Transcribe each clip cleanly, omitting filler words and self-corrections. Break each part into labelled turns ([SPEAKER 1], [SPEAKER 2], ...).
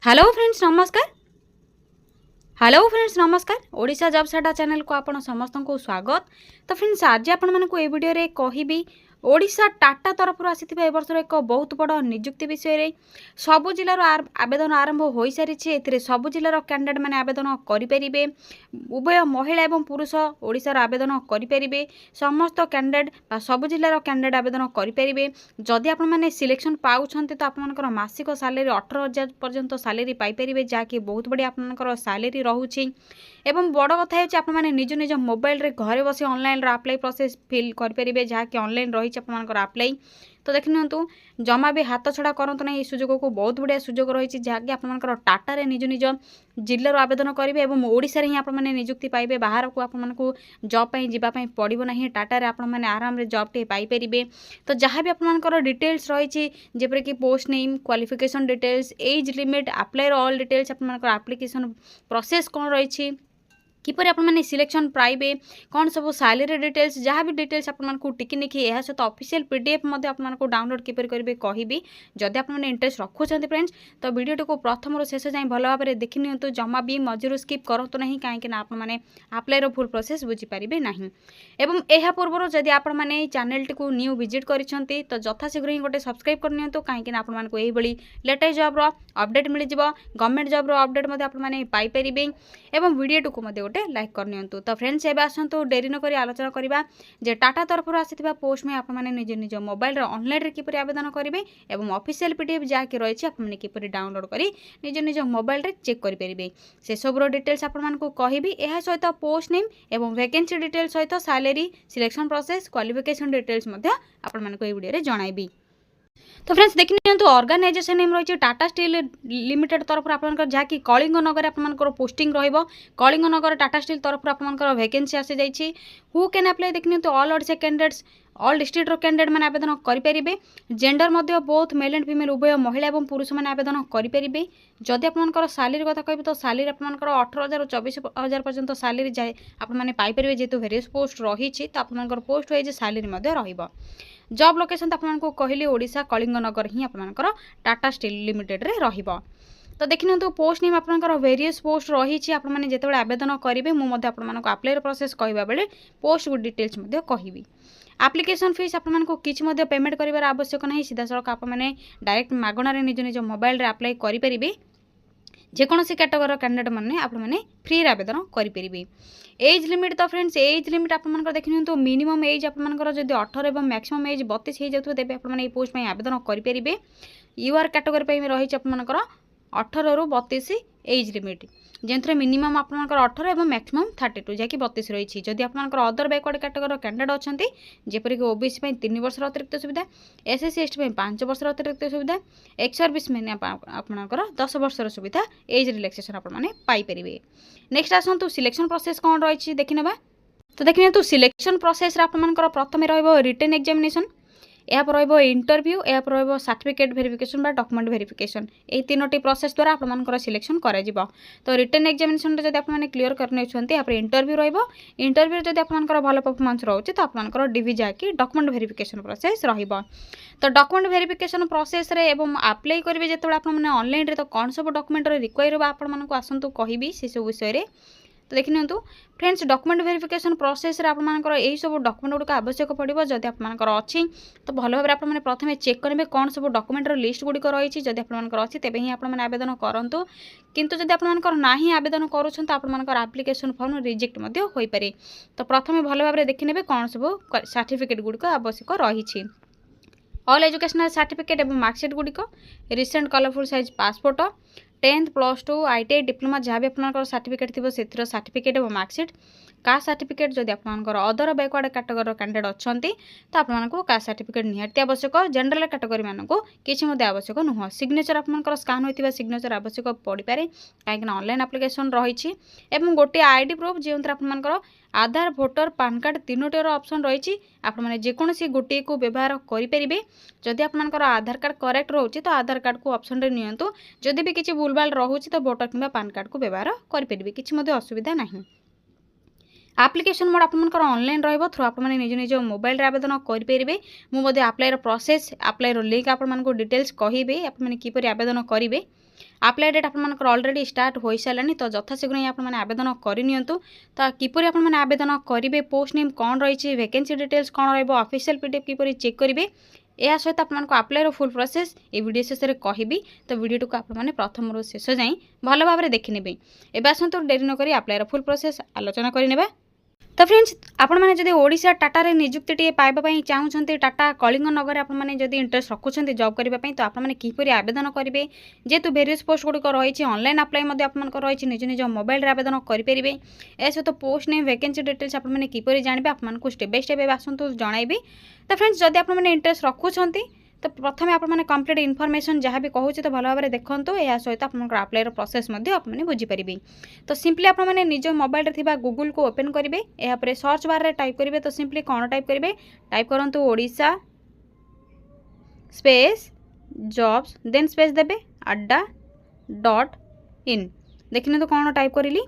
[SPEAKER 1] Hello friends नमस्कार। Hello friends नमस्कार। Odisha job सेटा चैनल को आपण समस्त को स्वागत। तो फ्रेंड्स आज आपण मानक ए वीडियो रे कहिबी ओडिशा टाटा तरफ आसीथिबा ए वर्षर एक बहुत बड़ नियुक्ति विषय रे सबु जिल्लार आवेदन आरंभ हो सारी एथिरे सबु जिल्लार कैंडिडेट माने आवेदन करि परिबे। उभय महिला एवं पुरुष ओडिशार आवेदन करि परिबे। समस्त कैंडिडेट बा सबु जिल्लार कैंडिडेट आवेदन करि परिबे। जदि आपण माने सिलेक्शन पाउछन्ते तो आपनकर मासिक सैलरी 18,000 पर्यंत सैलरी पाई परिबे, जाकि बहुत बड़ी आपनकर सैलरी रहउछि। एवं बड़ कथा है आप निज निज मोबाइल रे घरे बसी ऑनलाइन अप्लाई प्रोसेस फिल करेंगे, जहाँकि ऑनलाइन रही अप्लाई। तो देख नियंतु जमा भी हाथ छड़ा करंतु ना, सुजोग को बहुत बढ़िया सुजोग रही जहाँकि आपंकर टाटा रे निज निज जिल्लार आवेदन करेंगे और ओडिशा रे ही आप नियुक्ति पाइबे। बाहर को आपको जॉब पाई जावाई पड़ो ना, टाटा रे आपण मैंने आराम रे जॉब टे पाई परिबे। तो जहाँ भी आपंकर डिटेल्स रही जेपर कि post name, qualification details, age limit, apply all details, आपंकर एप्लिकेशन प्रोसेस कौन रही, किपर आप सिलेक्शन पाइबे, कौन सब सैलरी डिटेल्स, जहाँ भी डिटेल्स आपको टिकी निखी यह सहित ऑफिशियल पीडीएफ आपको डाउनलोड किपर करेंगे कहबी। जदि आप इंटरेस्ट रखुच्च फ्रेंड्स तो वीडियो को प्रथम शेष जाए भल भाव में देखि नियंतु, जमा भी मझीरू स्किप करूँ ना, कहीं आपने अप्लाई फुल प्रोसेस बुझीपारे ना। एवं यह पूर्व जदि आपने चैनल टी न्यू विजिट करते तो यथाशीघ्र ही गोटे सब्सक्राइब करनी, कहीं आपको यही लेटेस्ट जॉब अपडेट मिल जाव, गवर्नमेंट जॉब अपडेट आपने पाइपर और वीडियो को लाइक करनी। तो फ्रेंड्स एवं आसतु डेरी नक आलोचना करवा जे टाटा तरफ आसी पोस्ट में आपने निज निज मोबाइल ऑनलाइन किपर आवेदन करेंगे और ऑफिशियल पीडीएफ जहाँकि रही आपने किपर डाउनलोड कर निज निज मोबाइल रे चेक करेंगे। से सब डिटेल्स आपको कहबी, यह सहित पोस्ट नेम एवं वैकेंसी डिटेल्स सहित salary, selection process, qualification details आपको वीडियो जनइबी। तो फ्रेंड्स देखि नियंतु ऑर्गेनाइजेशन नेम रही टाटा स्टील लिमिटेड तरफ आपंकर, जहाँकि कलिंग नगर आपंकर पोस्टिंग रहिबो। कलिंग नगर टाटा स्टील तरफ आपंकर वैकेंसी आसी जाइछि। हु कैन अप्लाई देखि नियंतु all Odisha candidates, all district candidate मैंने आवेदन करेंगे। जेंडर मध्य बोथ मेल एंड फीमेल उभय महिला और पुरुष मैंने आवेदन करेंगे। जदि आपंकर सैलरी कथा कह तो सैलरी आपंकर 18,000 ରୁ 24,000 पर्यंत सैलरी जाए आपने पाइपर, जेहेतु वेरियस पोस्ट रही तो आपंकर पोस्ट वाइज सैलरी रहिबो। जॉब लोकेशन तो आपको कहली ओडिशा कलिंग नगर ही आपंकर टाटा स्टील लिमिटेड रे रहिबो। तो देखि नियंतु पोस्ट नेम आपंकर वेरियस पोस्ट रही आपने जितेबाला आवेदन करेंगे मुझे आपको अप्लाई प्रोसेस कहवा बेले पोस्ट डिटेल्स कहबी। एप्लिकेशन फीस आपको किसी पेमेंट कर आवश्यक ना, सीधा सड़क आपने डायरेक्ट मागणार निज निज मोबाइल रे अप्लाई करेंगे। जेकोसी कैटेगोरी कैंडिडेट मैंने आपने फ्री आवेदन करेंगे। एज लिमिट तो फ्रेंड्स एज लिमिट आप देखि नियंतु मिनिमम एज आपंकर जब 18 और मैक्सिमम एज 32 हो जाए तेज आपने पोस्ट आवेदन करेंगे। यूआर कैटेगोरी रही आपंकर 18 ରୁ 32 एज लिमिट, जो मिनिमम आपंकर 18 और मैक्सिमम 32 जहाँकि 32 रही। जदि आपंकर अदर बैकवर्ड कैटेगोरी कैंडिडेट अच्छा जेपरिक ओबीसी 3 वर्ष अतिरिक्त सुविधा, एसएससी एसटी 5 वर्ष अतिरिक्त सुविधा, एक्स सर्विस मैंने आपंकर 10 वर्षर सुविधा एज रिलैक्सेशन आपने पाइपर। नेक्स्ट आसतु सिलेक्शन प्रोसेस कौन रही देखि नेबा। तो देखि नियंतु सिलेक्शन प्रोसेस आपंकर प्रथम रहिबो रिटन एग्जामिनेशन, यहाँ रहिबो इंटरव्यू, यहाँ रहिबो सर्टिफिकेट वेरिफिकेशन बा डॉक्यूमेंट वेरिफिकेशन, ये तीनोटी प्रोसेस द्वारा आपंकर सिलेक्शन करा जिवो। तो रिटन एग्जामिनेशन जब आपने क्लीयर करने इंटरव्यू रहिबो। इंटरव्यू जब आपंकर भल परफॉर्मेंस रोचे तो आपंकर डीवी जाकि डॉक्यूमेंट वेरिफिकेशन प्रोसेस रहिबो। तो डॉक्यूमेंट वेरिफिकेशन प्रोसेस रे एवं अप्लाई करेंगे जिते आपने ऑनलाइन रे तो कौन सब डॉक्यूमेंट रिक्वायर आपको आसतु कहबी से सब विषय रे। तो देखि नियंतु फ्रेंड्स डॉक्यूमेंट वेरिफिकेशन प्रोसेस रे आपनकर एही सब डॉक्यूमेंट गुड़िक आवश्यक पड़ो। जदि आपनकर अच्छी तो भल भाव आपने प्रथम चेक करेंगे कौन सब डॉक्यूमेंट लिस्ट गुड़िक रही। जदि आपनकर अच्छी तेबे ही आपने आवेदन करूँ, किंतु जदि आपनकर नाही आवेदन करूछन तो आपनकर एप्लिकेशन फॉर्म रिजेक्ट मध्य होई पारे। तो प्रथम भल भाव देखि नेबे कौन सब सर्टिफिकेट गुड़िक आवश्यक रही। ऑल एजुकेशनल सर्टिफिकेट और मार्कशीट गुड़िक, recent colourful size passport, 10th +2 ITI diploma जहाँ भी आपंकर सर्टिफिकेट थी से सर्टिफिकेट और मार्कशीट, कास्ट सर्टिफिकेट जदि आपंकर अदर बैकवर्ड कैटेगोरी कैंडिडेट अच्छा तो आपको कास्ट सर्टिफिकेट निहाती आवश्यक। जनरल कैटेगोरी मानक किसी आवश्यक नुह। सिग्नेचर आपंकर स्कान होता सिग्नेचर आवश्यक पड़ पाए कहीं ऑनलाइन एप्लिकेशन रही। गोटे आईडी प्रूफ जो आपंकर आधार, भोटर, पान कार्ड तीनोटर ऑप्शन रही। आपने जेकोसी गोटे को व्यवहार करेंगे। जदि आपंकर आधार कार्ड करेक्ट रोचे तो आधार कार्ड को ऑप्शन रे नियंतु, जदि भी किसी भूलभाल रोचे तो भोटर किंवा पान कार्ड को व्यवहार करेंगे, किसी असुविधा नहीं। एप्लिकेशन मोड आपंकर ऑनलाइन रहिबो, थ्रू आपने निज निज मोबाइल रे आवेदन करेंगे। मुझे अप्लाई प्रोसेस अप्लाई लिंक आपको डिटेल्स कहबे आपने किपर आवेदन करेंगे। आप्लाय डेट आपनकर ऑलरेडी स्टार्ट हो सारानी तो यथाशीघ्र ही आपने आवेदन करनी तो किपर आपने आवेदन करेंगे पोस्ट नेम कौन रही वैकेंसी डिटेल्स कौन रफिशियल पीडीएफ किपर चेक करेंगे यह सहित आपको आप्लायर फुल प्रोसेस ये वीडियो शेष में कहबी तो वीडियो को आपने प्रथम रू शेष जाए भल भाव देखने एवं आसतु डेरी नक आप्लायर फुल प्रोसेस आलोचना करने तो फ्रेंड्स आपण मैंने जब ओडिशा टाटा रे नियुक्ति पाइबापी चाहूँगी टाटा कलिंग नगर आपने जब इंटरेस्ट रखुच्च जॉब करने तो आपने किपर आवेदन करेंगे जेहेतु वेरियस पोस्ट गुड़िक रही ऑनलाइन अप्लाई आप रही निज निज मोबाइल आवेदन करेंगे ए सहित पोस्ट नेम वैकेंसी डिटेल्स आपने किपर जानते आपको स्टेप बाय स्टेप आसतु जनइबी तो फ्रेंड्स जब आपने इंटरेस्ट रखुच्च तो प्रथम आपने कंप्लीट इनफॉरमेशन जहाँ भी कहूँ तो भल भाव देखो यह सहित आप आप्लायर प्रोसेस आपने बुझीपारे तो सिंपली आपने निज मोबाइल थी गूगल को ओपन करेंगे यापर सर्च बार टाइप करेंगे तो सिंपली कौन टाइप करेंगे टाइप करूँ Odisha space jobs then space देवे adda.in देखने तो कौन टाइप करी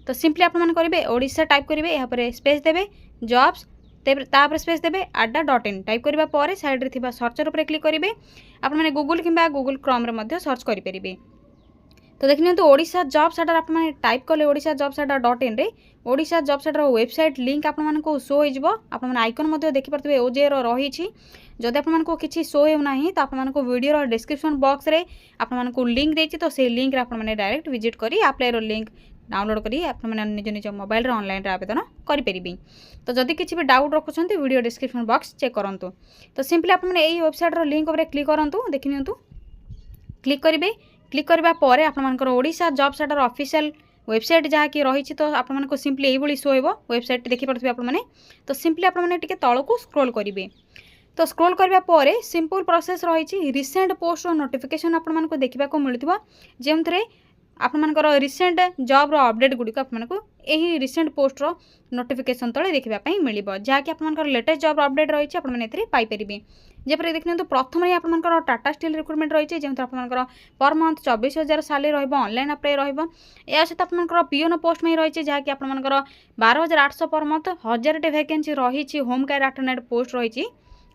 [SPEAKER 1] तो सिंपली आपने करेंगे ओडिशा टाइप करेंगे यापर स्पेस देवे जॉब्स तापर स्पेस देवे adda.in टाइप करबा पर साइड रे थिबा सर्चर ऊपर क्लिक करेंगे आप मैंने गूगल किंबा गूगल क्रोम रे मध्य सर्च करेंगे तो देखिए तो ओडिशा जॉब्स अड्डा आपने टाइप कले ओडिशा जॉब्स adda.in रे ओडिशा जॉब्स अड्डार वेबसाइट लिंक आपको शो हो आप आइकन देखिपे ओजे रही जदि आपको किसी शो होना तो आपको वीडियो डिस्क्रिप्शन बॉक्स रे आपको लिंक देती तो से लिंक आपने डायरेक्ट विजिट करी अप्लायर लिंक डाउनलोड करी आपने निज निज मोबाइल रे ऑनलाइन आवेदन करेंगे तो जदि किसी भी डाउट रखुच्च वीडियो डिस्क्रिप्शन बॉक्स चेक करूँ तो सिंपली आपने यही वेबसाइट लिंक उपर क्लिक करूँ देखिए क्लिक करेंगे क्लिक करबा पर आपनकर ओडिशा जॉब्स अड्डार ऑफिशियल वेबसाइट जहाँकि रही तो आपको सिंपली यही शो हो वेबसाइट देखिपे आपने तो सिंपली आपने टी तौक स्क्रोल करेंगे तो स्क्रोल करबा पर सिंपल प्रोसेस रही रिसेंट पोस्ट नोटिफिकेशन आपको देखा मिलूँ जो आपनकर रिसेंट जॉब अपडेट गुड़िक आपको यही रिसेंट पोस्टर नोटिफिकेशन तले देखापी मिल जहाँकि आपनकर लेटेस्ट जॉब अपडेट रही आपरे जपरी देखिए तो प्रथम ही आपनकर टाटा स्टील रिक्रुटमेंट रही जो आपनकर per month 24,000 salary online apply रहा सहित आपनकर पीओन पोस्ट में रही जहाँकि आपनकर 12,800 पर मंथ 1000 वैकेंसी रही होम केयर अटेंडेंट पोस्ट रही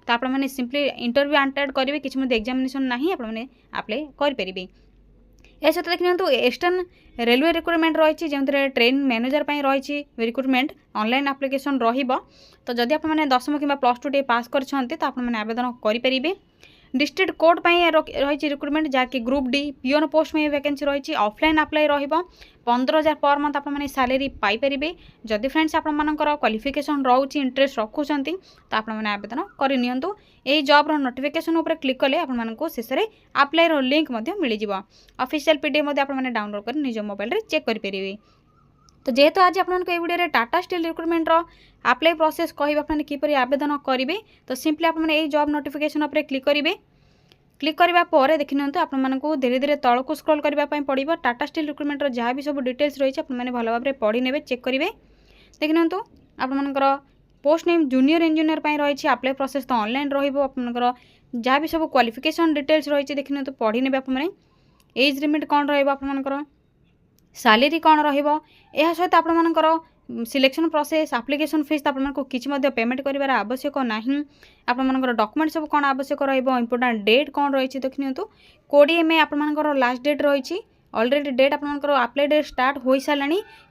[SPEAKER 1] तो आपने सिंपली इंटरव्यू अटेंड करेंगे किसी एग्जामिनेशन ना आपने अप्लाई करेंगे ए सहित देखिए तो ईस्टर्न रेलवे रिक्रुटमेंट रही जो ट्रेन मैनेजर रही रिक्रुटमेंट ऑनलाइन एप्लिकेशन तो जदि आपने 10वीं कि +2 पास करछन्ते तो आपने आवेदन करेंगे डिस्ट्रिक्ट कोड रही रिक्रुटमेंट जहाँकि ग्रुप डी पीओन पोस्ट में वैकेंसी रही ऑफलाइन अप्लाई रही 15,000 पर मंथ आपने सैलरी पाइपर जदि फ्रेंड्स आपंकर क्वालिफिकेशन रोचे इंटरेस्ट रखुच्च तो आपने आवेदन करनी यही जॉब्र नोटिफिकेशन उपर क्लिक कले आपको शेष में अप्लायर लिंक मिल जाए ऑफिशियल पीडीएफ आपने डाउनलोड कर निज मोबाइल रे चेक करेंगे तो जेहेतु आज आपको ये video Tata steel recruitment apply process कह आपने किपर आवेदन करेंगे तो सिंपली आपने यही जॉब नोटिफिकेशन उपर क्लिक करेंगे क्लिक करबा पर देखिए तो आपको धीरे धीरे तौक स्क्रॉल करने पड़ो टाटा स्टील रिक्रुटमेंट जहाँ भी सब डिटेल्स रही है भल भाव पढ़ी ने चेक करेंगे देखिए तो आपंकर पोस्ट नेम जूनियर इंजीनियर रही अप्लाई प्रोसेस तो ऑनलाइन रहा जहाँ भी सब क्वालिफिकेशन डिटेल्स रही देखिए तो पढ़ी ने आपने एज लिमिट कौन रहा सैलरी कौन रहा सहित आपंकर सिलेक्शन प्रोसेस एप्लिकेशन फीस तो आपको किसी पेमेंट कर आवश्यक ना आपंकर डॉक्यूमेंट सब कौन आवश्यक इंपोर्टेंट डेट कौन रही देखिए तो 20 मई आपंकर लास्ट डेट रही ऑलरेडी डेट आपंकर अप्लाई डेट स्टार्ट हो सारा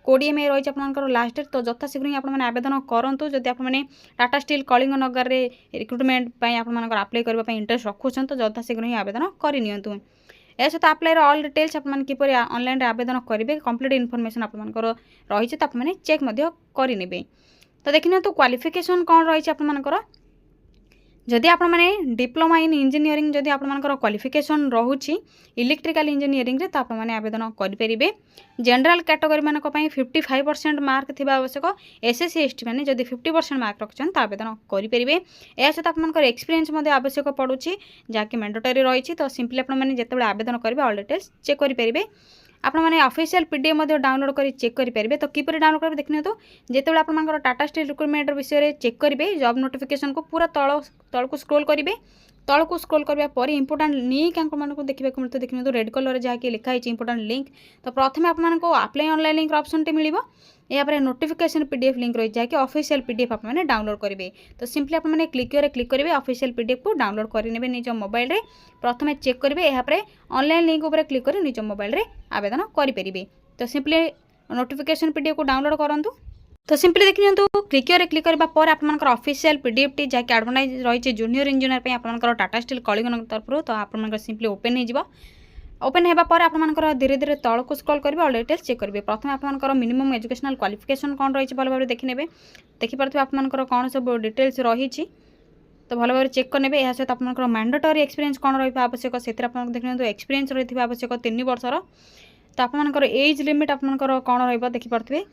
[SPEAKER 1] 20 मई रही आपंकर लास्ट डेट तो यथाशीघ्र ही आपने आवेदन करूँ जदि आपने टाटा स्टील कलिंग नगर रे रिक्रुटमेंट आपंकर अप्लाई करने इंटरेस्ट रखुच्च तो यथाशीघ्र ही आवेदन करनी ए सहित अप्लायर ऑल डिटेल्स आपने किपर ऑनलाइन आवेदन करेंगे कंप्लीट इनफॉरमेशन आपंकर रही तो आपने चेक करेंगे तो देखिए तो क्वालिफिकेशन कौन रही आपंकर जदि आप डिप्लोमा इन इंजीनियरिंग जदि आपंकर क्वालिफिकेशन रोचे इलेक्ट्रिकल इंजीनियरिंग रे तो आपने आवेदन करेंगे जनरल कैटेगरी मान 55% मार्क थी आवश्यक एसएससी एसटी मैंने जदि 50% मार्क रखिए तो आवेदन करेंगे यह सहित आपंकर एक्सपीरियंस आवश्यक पड़ू जहाँकि मैंडेटरी रही तो सिंपली आपने जिते आवेदन करेंगे ऑल डिटेल्स चेक करेंगे आपने ऑफिशियल पीडीएफ डाउनलोड कर चेक करेंगे तो किपर डाउनलोड करेंगे देखिए तो जिते आपंकर टाटा स्टील रिक्रुटमेंट विषय में चेक करेंगे जॉब नोटिफिकेशन को पूरा तौक स्क्रोल करेंगे तल को स्क्रोल करबा पर इंपोर्टेंट लिंक आपको मानक देखा मिलता देखिए रेड कलर जहाँकि लिखाई इंपोर्टेंट लिंक। तो प्रथम आपको अप्लाई ऑनलाइन लिंक ऑप्शन टे मिल यापर नोटिफिकेशन पीडीएफ लिंक रही जहाँकि ऑफिशियल पीडीएफ आप डाउनलोड करेंगे। तो सिंपली आपने क्लिक करेंगे ऑफिशियल पीडीएफ को डाउनलोड करेंगे निज मोबाइल रे। प्रथम चेक करेंगे यापर ऑनलाइन लिंक उपर क्लिक कर निज मोबाइल रे आवेदन करेंगे। तो सिंपली नोटिफिकेशन पीडीएफ को डाउनलोड करूँ। तो सिंपली देखिए क्लिक करने पर आपर ऑफिशियल पीडीएफ टी जहाँकि एडवर्टाइज रही जूनियर इंजीनियर आपर टाटा स्टील कलिंग तरफ। तो आप सिंपली ओपन हो ओपन होगापर आपर धीरे धीरे तल को स्क्रॉल करेंगे ऑल डिटेल्स चेक करेंगे। प्रथम आपर मिनिमम एजुकेशनल क्वालिफिकेशन कौन रही भल भाव देखने देखिपे आपर कौन सब डिटेल्स रही। तो भल भाव चेक करेंगे। यह सहित आपर मैंडेटरी एक्सपीरियंस कौन रही आवश्यक से देखिए एक्सपीरियंस रही आवश्यक 3 वर्षर। तो आपर एज लिमिट आपर कौन रही देखिपे।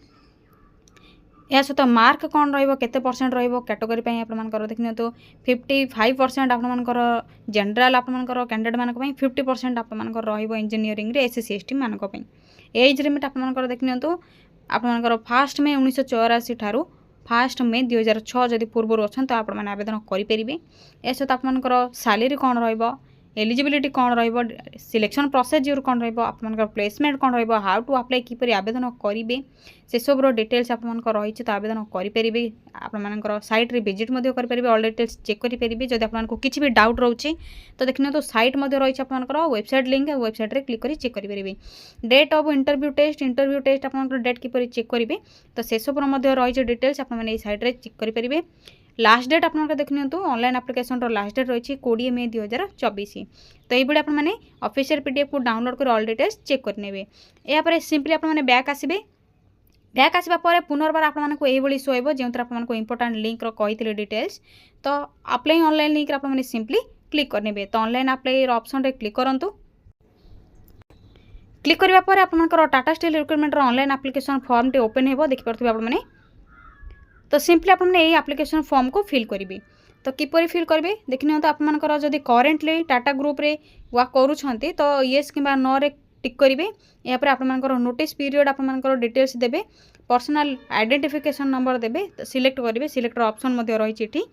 [SPEAKER 1] यह सहित मार्क कौन रते परसेंट कैटेगरी आपर देखिए तो 55% आपर जनरल आपर कैंडिडेट मानक 50% आपर इंजीनियरिंग एससी एसटी मानक। एज लिमिट आपर देखिए आपर 1 मई 1984 ठारू 1 मई 2006 जदि पूर्व अच्छा तो आप आवेदन करेंगे। यह सहित आपर सैलरी कौन रही एलिजिबिलिटी कौन रही सिलेक्शन प्रोसीजर कौन रही आपर प्लेसमेंट कौन रही हाउ टू अप्लाई किपर आवेदन करेंगे से सब डिटेल्स आपर रही। तो आवेदन करेंगे आपर सैट्रे विजिट करेंगे ऑल डिटेल्स चेक करेंगे। जब आपको किसी भी डाउट रोचे तो देखिए तो सैट रही आपर वेबसाइट लिंक वेबसाइट रे क्लिक कर चेक करेंगे। डेट ऑफ इंटरव्यू टेस्ट आपर डेट किपर चेक करेंगे। तो से सब रही डिटेल्स आपने सैट्रे चेक करेंगे। लास्ट डेट आप देखिए तो ऑनलाइन एप्लिकेशन लास्ट डेट रही 20 मई 2024। तो ये आपने ऑफिशियल पीडीएफ को डाउनलोड कर ऑल डिटेल्स चेक करने। यापर सिंपली आपने बैक आसबे बैक आसवा पर पुनर्बार आपको यही शो हो जो आपको इंपोर्टेंट लिंक कही डिटेल्स। तो अप्लाई ऑनलाइन लिंक आपने सिंपली क्लिक करने। तो ऑनलाइन अप्लाई ऑप्शन रे क्लिक करूँ। क्लिक करने पर आपर Tata steel recruitment online application form टे ओपन हो देखिपे आपने। तो सिंपली आपने यही एप्लिकेशन फॉर्म को फिल करेंगे। तो किपर फिल करेंगे देखिए तो आपर जदि करेन्टली टाटा ग्रुप रे वर्क करूँ तो येस कि नो रे टिक करेंगे। यापर आपर नोटिस पीरियड आपर डिटेल्स देवे पर्सनल आइडेंटिफिकेशन नंबर देवे सिलेक्ट करेंगे सिलेक्टर ऑप्शन रही।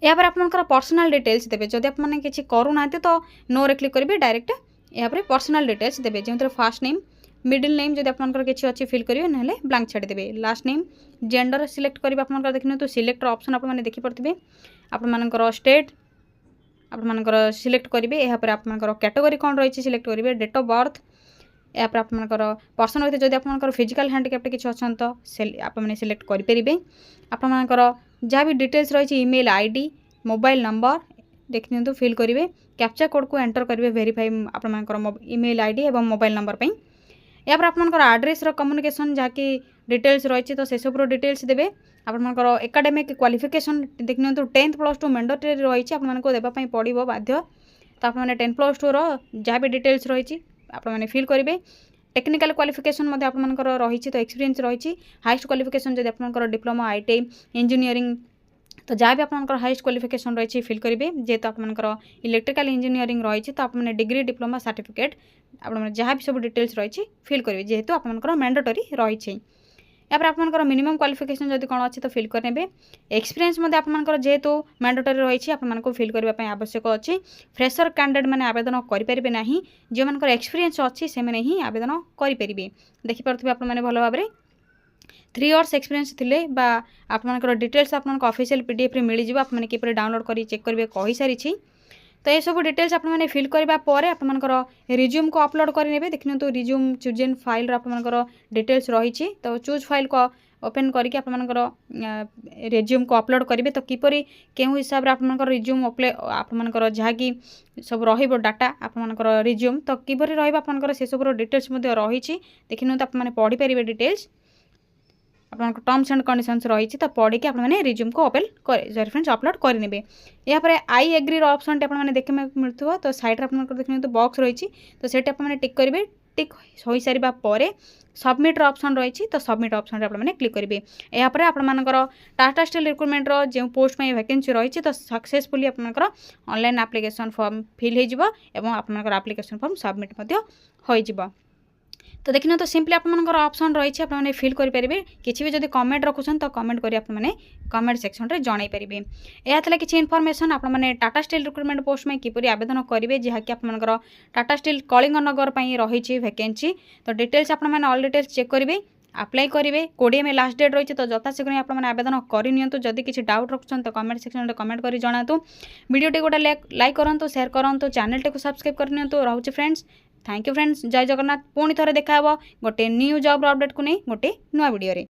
[SPEAKER 1] यापर आपर पर्सनल डिटेल्स देवे जदि आपने किसी करूना तो नो रे क्लिक करेंगे डायरेक्ट यापर पर्सनल डिटेल्स देवे जो फास्ट नेम मिडिल नेम जब आपंकर किसी अच्छी फिल करेंगे ना ब्लांक छाड़देवे। लास्ट नेम जेंडर सिलेक्ट करेंगे आपर देखिए तो सिलेक्टर ऑप्शन आपने देखिपे आपर स्टेट आपर सिलेक्ट करेंगे। यापर आपर कैटेगरी कौन रही सिलेक्ट करेंगे। डेट ऑफ बर्थ यापर आपर पर्सन रही जब आपर फिजिकल हैंडिकैप्ट किसी अच्छा तो आपने सिलेक्ट करेंगे। आपर जहाँ भी डिटेल्स रही ईमेल आईडी मोबाइल नंबर देखिए तो फिल करेंगे। कैप्चा कोड को एंटर करेंगे वेरीफाई आपर ईमेल आईडी और मोबाइल नंबर पर। यापर आपर आड्रेस कम्युनिकेशन जहाँकि डिटेल्स रही तो से सब डिटेल्स देवे। आपर एकाडेमिक क्वालिफिकेशन देखिए तो 10th + 2 मैंडेटरी रही आपको देवाई पड़ो बाध्य। तो आपने 10 + 2 जहाँ भी डिटेल्स रही आपने फिल करेंगे। टेक्निकल क्वालिफिकेशन आपर रही तो एक्सपीरियंस रही हाईएस्ट क्वालिफिकेशन जब आपर डिप्लोमा आईटीआई इंजीनियरिंग तो जहाँ भी आपर हाईएस्ट क्वालिफिकेशन रही फिल करेंगे। जेहेतु आपर इलेक्ट्रिकल इंजीनियरिंग रही तो आपने डिग्री डिप्लोमा सर्टिफिकेट आपने जहाँ भी सब डिटेल्स रही फिल करेंगे जेहेतु आपर मैंडेटरी रही। यापर आपर मिनिमम क्वालिफिकेशन जब कौन अच्छी तो फिल करेंगे। एक्सपीरियंस आपर जेहेतु मैंडेटरी रही आपको फिल करने आवश्यक अच्छी। फ्रेशर कैंडिडेट मैंने आवेदन करेंगे ना जो मान एक्सपीरियंस अच्छी से ही आवेदन करेंगे। देखिपे आपने भल भाव 3 इयर्स एक्सपीरियंस थिले बा आपर डिटेल्स आपको ऑफिशियल पीडीएफ रे मिल जाए आपने किपर डाउनलोड कर चेक करेंगे कही सारी। तो ये सब डिटेल्स आपने फिल करने पर आपर रिज्यूम को अपलोड करेंगे। देखिए तो रिज्यूम चूजन फाइल आपर डिटेल्स रही तो चूज फाइल को ओपन करके आपर रिज्यूम को अपलोड करेंगे। तो किपरि केउ हिसाब से आपर रिज्यूम आपर जहाँकि सब डाटा आपर रिज्यूम तो किपरि रहा से सब डिटेल्स रही। देखिए तो आपने पढ़ी पारे डिटेल्स आपन टर्म्स एंड कंडीशंस रही तो पढ़ी आपने रिज्यूम को फ्रेंड्स अपलोड करेंगे। यापर आई एग्री ऑप्शन आपने देखा मिलूँ तो साइड आप देखिए तो बॉक्स रही तो से आपने टिक करेंगे। टिक हो सारा पर सबमिट ऑप्शन रही तो सबमिट ऑप्शन आपने क्लिक करेंगे। यापर आपर टाटा स्टील रिक्रुटमेंट जो पोस्ट में वैकेंसी रही तो सक्सेसफुली आपर ऑनलाइन एप्लिकेशन फॉर्म फिल हो आपर एप्लिकेशन फॉर्म सबमिट हो। तो देखिन तो सिंपली आपमनकर ऑप्शन रही आपने फिल करेंगे किसी भी जब कमेंट रखुन तो कमेंट कर कमेंट सेक्शन में जन पारे। यह किसी इनफॉरमेशन आपने टाटा स्टील रिक्रुटमेंट पोस्ट में किपरि आवेदन करेंगे जहाँकि आपमनकर टाटा स्टील कलिंगनगर रही वैकेंसी। तो डिटेल्स आपने ऑल डिटेल्स चेक करेंगे अप्लाई करेंगे 20 में लास्ट डेट रही तो यथाशीघ्र आपने आवेदन करनी जदि किसी डाउट रखुन तो कमेंट सेक्शन में कमेंट कर जनातु। वीडियो गोटे लाइक करूँ शेयर करूँ चैनल टी सब्सक्राइब करनी रोचे फ्रेंड्स। थैंक यू फ्रेंड्स जय जगन्नाथ पुणी थे देखा गोटे न्यू जॉब अपडेट को नहीं गोटे नुआ वीडियो रे।